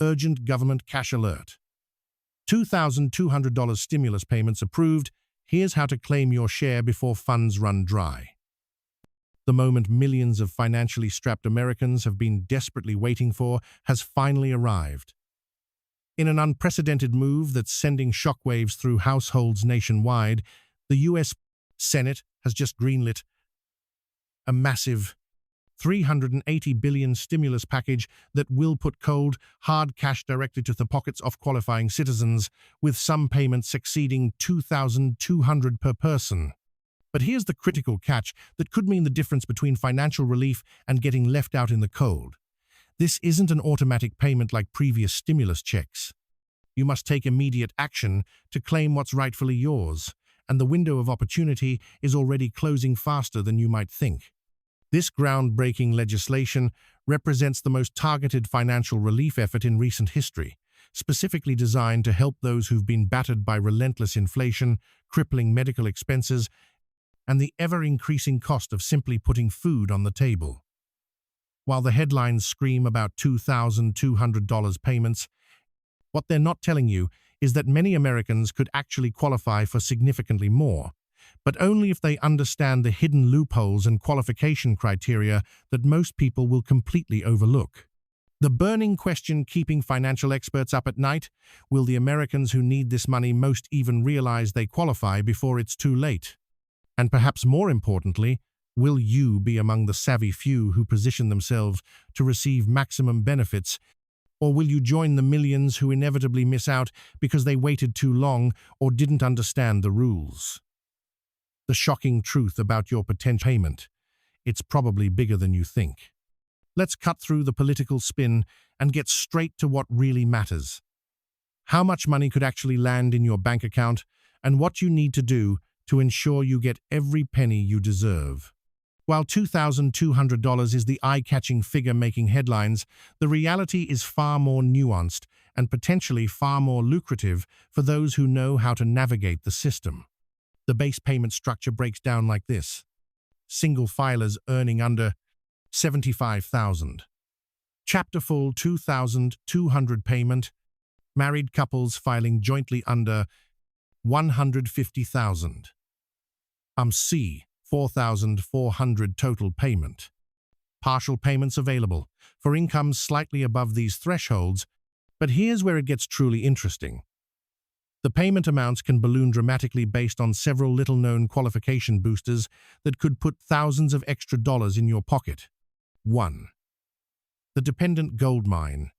urgent government cash alert. $2,200 stimulus payments approved. Here's how to claim your share before funds run dry. The moment millions of financially strapped Americans have been desperately waiting for has finally arrived. In an unprecedented move that's sending shockwaves through households nationwide, the U.S. Senate has just greenlit a massive $380 billion stimulus package that will put cold, hard cash directly to the pockets of qualifying citizens, with some payments exceeding $2,200 per person. But here's the critical catch that could mean the difference between financial relief and getting left out in the cold. This isn't an automatic payment like previous stimulus checks. You must take immediate action to claim what's rightfully yours, and the window of opportunity is already closing faster than you might think. This groundbreaking legislation represents the most targeted financial relief effort in recent history, specifically designed to help those who've been battered by relentless inflation, crippling medical expenses, and the ever-increasing cost of simply putting food on the table. While the headlines scream about $2,200 payments, what they're not telling you is that many Americans could actually qualify for significantly more, but only if they understand the hidden loopholes and qualification criteria that most people will completely overlook. The burning question keeping financial experts up at night: will the Americans who need this money most even realize they qualify before it's too late? And perhaps more importantly, will you be among the savvy few who position themselves to receive maximum benefits, or will you join the millions who inevitably miss out because they waited too long or didn't understand the rules? The shocking truth about your potential payment: it's probably bigger than you think. Let's cut through the political spin and get straight to what really matters. How much money could actually land in your bank account, and what you need to do to ensure you get every penny you deserve. While $2,200 is the eye-catching figure making headlines, the reality is far more nuanced and potentially far more lucrative for those who know how to navigate the system. The base payment structure breaks down like this: single filers earning under $75,000. Chapter full $2,200 payment. Married couples filing jointly under $150,000. C. $4,400 total payment. Partial payments available for incomes slightly above these thresholds, but here's where it gets truly interesting. The payment amounts can balloon dramatically based on several little-known qualification boosters that could put thousands of extra dollars in your pocket. 1. The dependent gold mine.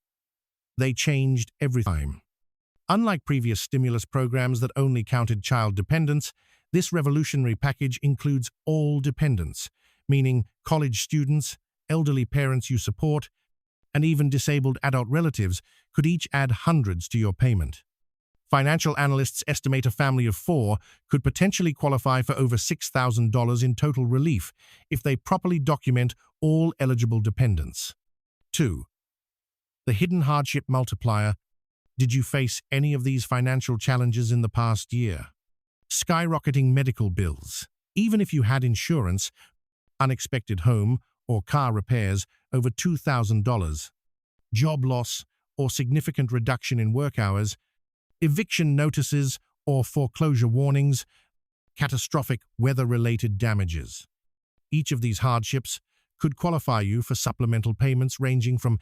They changed every time. Unlike previous stimulus programs that only counted child dependents, this revolutionary package includes all dependents, meaning college students, elderly parents you support, and even disabled adult relatives could each add hundreds to your payment. Financial analysts estimate a family of 4 could potentially qualify for over $6,000 in total relief if they properly document all eligible dependents. 2. The hidden hardship multiplier. Did you face any of these financial challenges in the past year? Skyrocketing medical bills, even if you had insurance, unexpected home or car repairs over $2,000, job loss or significant reduction in work hours, eviction notices or foreclosure warnings, catastrophic weather-related damages. Each of these hardships could qualify you for supplemental payments ranging from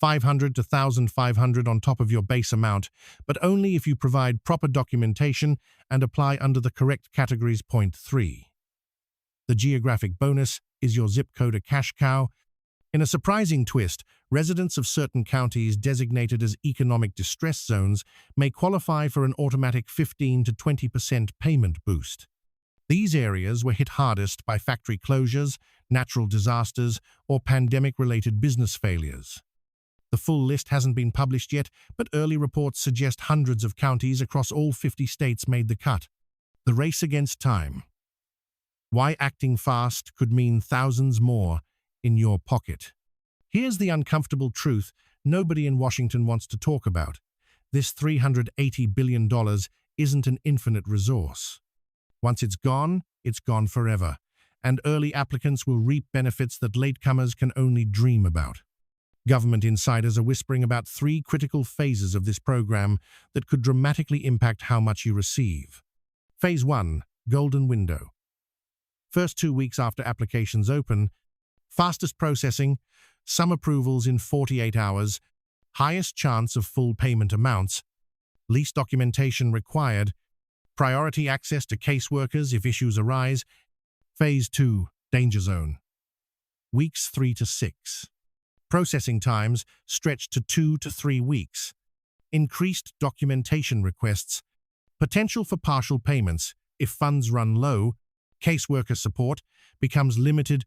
$500 to $1,500 on top of your base amount, but only if you provide proper documentation and apply under the correct categories. Point 3. The geographic bonus is your zip code a cash cow. In a surprising twist, residents of certain counties designated as economic distress zones may qualify for an automatic 15 to 20% payment boost. These areas were hit hardest by factory closures, natural disasters, or pandemic-related business failures. The full list hasn't been published yet, but early reports suggest hundreds of counties across all 50 states made the cut. The race against time. Why acting fast could mean thousands more in your pocket. Here's the uncomfortable truth nobody in Washington wants to talk about. This $380 billion isn't an infinite resource. Once it's gone forever, and early applicants will reap benefits that latecomers can only dream about. Government insiders are whispering about 3 critical phases of this program that could dramatically impact how much you receive. Phase 1. Golden window. First 2 weeks after applications open, fastest processing, some approvals in 48 hours, highest chance of full payment amounts, least documentation required, priority access to caseworkers if issues arise. Phase 2. Danger zone. Weeks 3 to 6. Processing times stretched to 2 to 3 weeks. Increased documentation requests. Potential for partial payments if funds run low. Caseworker support becomes limited.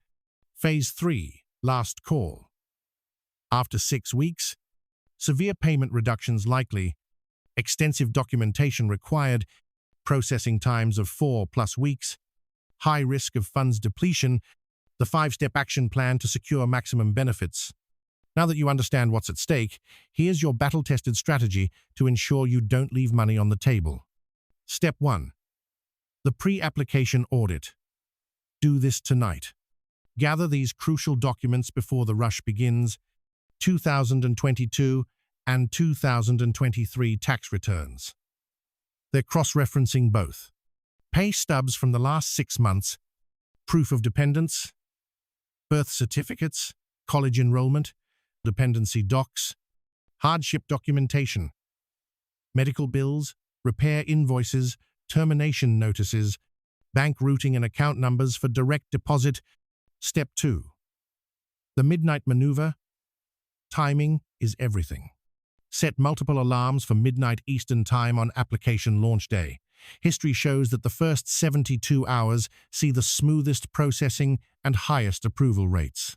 Phase 3. Last call. After 6 weeks, severe payment reductions likely. Extensive documentation required. Processing times of 4+ weeks. High risk of funds depletion. The 5-step action plan to secure maximum benefits. Now that you understand what's at stake, here's your battle-tested strategy to ensure you don't leave money on the table. Step 1. The pre-application audit. Do this tonight. Gather these crucial documents before the rush begins. 2022 and 2023 tax returns. They're cross-referencing both. Pay stubs from the last 6 months, proof of dependence, birth certificates, college enrollment, dependency docs, hardship documentation, medical bills, repair invoices, termination notices, bank routing and account numbers for direct deposit. Step 2. The midnight maneuver. Timing is everything. Set multiple alarms for midnight Eastern Time on application launch day. History shows that the first 72 hours see the smoothest processing and highest approval rates.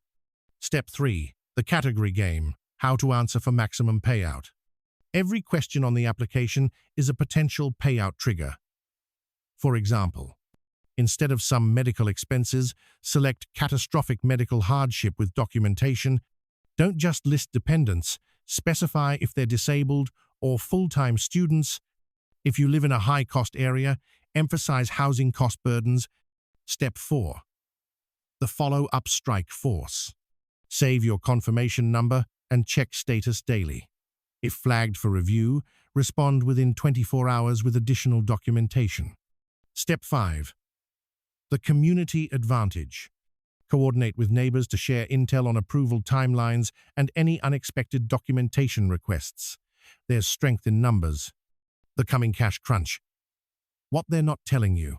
Step 3. The category game. How to answer for maximum payout. Every question on the application is a potential payout trigger. For example, instead of some medical expenses, select catastrophic medical hardship with documentation. Don't just list dependents, specify if they're disabled or full-time students. If you live in a high-cost area, emphasize housing cost burdens. Step 4. The follow-up strike force. Save your confirmation number and check status daily. If flagged for review, respond within 24 hours with additional documentation. Step 5. The community advantage. Coordinate with neighbors to share intel on approval timelines and any unexpected documentation requests. There's strength in numbers. The coming cash crunch. What they're not telling you.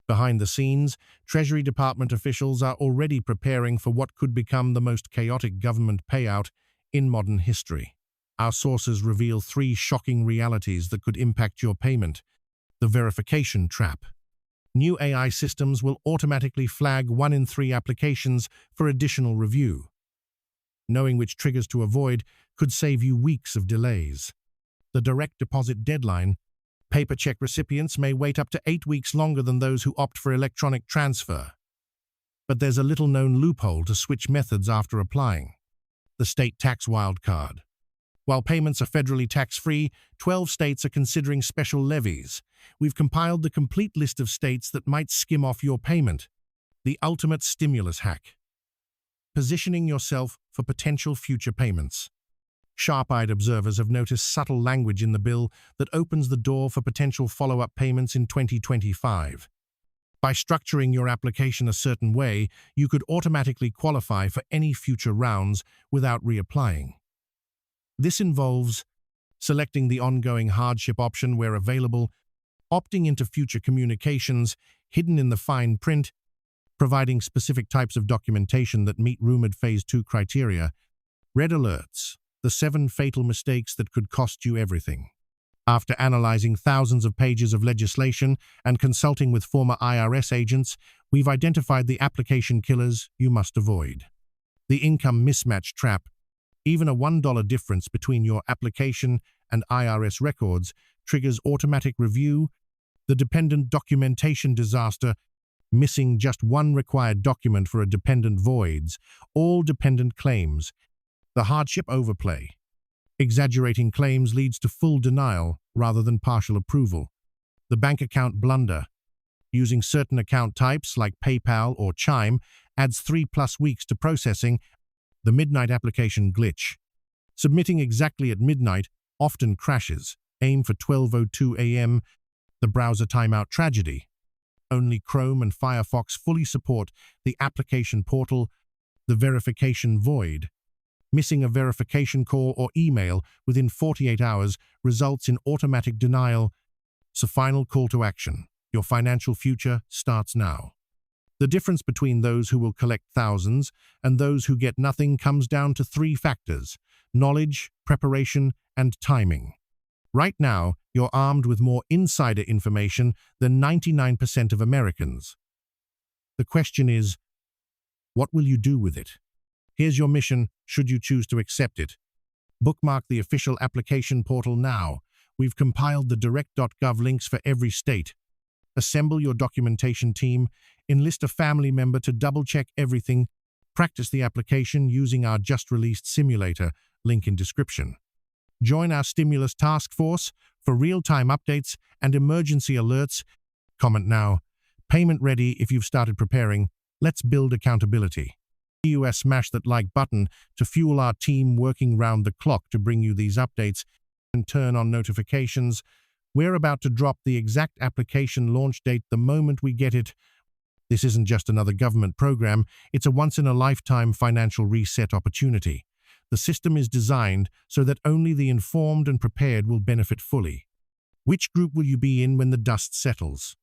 Behind the scenes, Treasury Department officials are already preparing for what could become the most chaotic government payout in modern history. Our sources reveal 3 shocking realities that could impact your payment. The verification trap. New AI systems will automatically flag 1 in 3 applications for additional review. Knowing which triggers to avoid could save you weeks of delays. The direct deposit deadline. Paper check recipients may wait up to 8 weeks longer than those who opt for electronic transfer. But there's a little-known loophole to switch methods after applying. The state tax wildcard. While payments are federally tax-free, 12 states are considering special levies. We've compiled the complete list of states that might skim off your payment. The ultimate stimulus hack. Positioning yourself for potential future payments. Sharp-eyed observers have noticed subtle language in the bill that opens the door for potential follow-up payments in 2025. By structuring your application a certain way, you could automatically qualify for any future rounds without reapplying. This involves selecting the ongoing hardship option where available, opting into future communications hidden in the fine print, providing specific types of documentation that meet rumored Phase 2 criteria, red alerts, the 7 fatal mistakes that could cost you everything. After analyzing thousands of pages of legislation and consulting with former IRS agents, we've identified the application killers you must avoid. The income mismatch trap. Even a $1 difference between your application and IRS records triggers automatic review. The dependent documentation disaster. Missing just 1 required document for a dependent voids all dependent claims. The hardship overplay. Exaggerating claims leads to full denial rather than partial approval. The bank account blunder. Using certain account types like PayPal or Chime adds 3+ weeks to processing. The midnight application glitch. Submitting exactly at midnight often crashes. Aim for 12:02 a.m. The browser timeout tragedy. Only Chrome and Firefox fully support the application portal. The verification void. Missing a verification call or email within 48 hours results in automatic denial. So final call to action. Your financial future starts now. The difference between those who will collect thousands and those who get nothing comes down to three factors: knowledge, preparation, and timing. Right now, you're armed with more insider information than 99% of Americans. The question is, what will you do with it? Here's your mission, should you choose to accept it. Bookmark the official application portal now. We've compiled the direct.gov links for every state. Assemble your documentation team, enlist a family member to double-check everything, practice the application using our just-released simulator, link in description. Join our stimulus task force for real-time updates and emergency alerts. Comment now. Payment ready if you've started preparing. Let's build accountability. Smash that like button to fuel our team working round the clock to bring you these updates and turn on notifications. We're about to drop the exact application launch date the moment we get it. This isn't just another government program, it's a once-in-a-lifetime financial reset opportunity. The system is designed so that only the informed and prepared will benefit fully. Which group will you be in when the dust settles?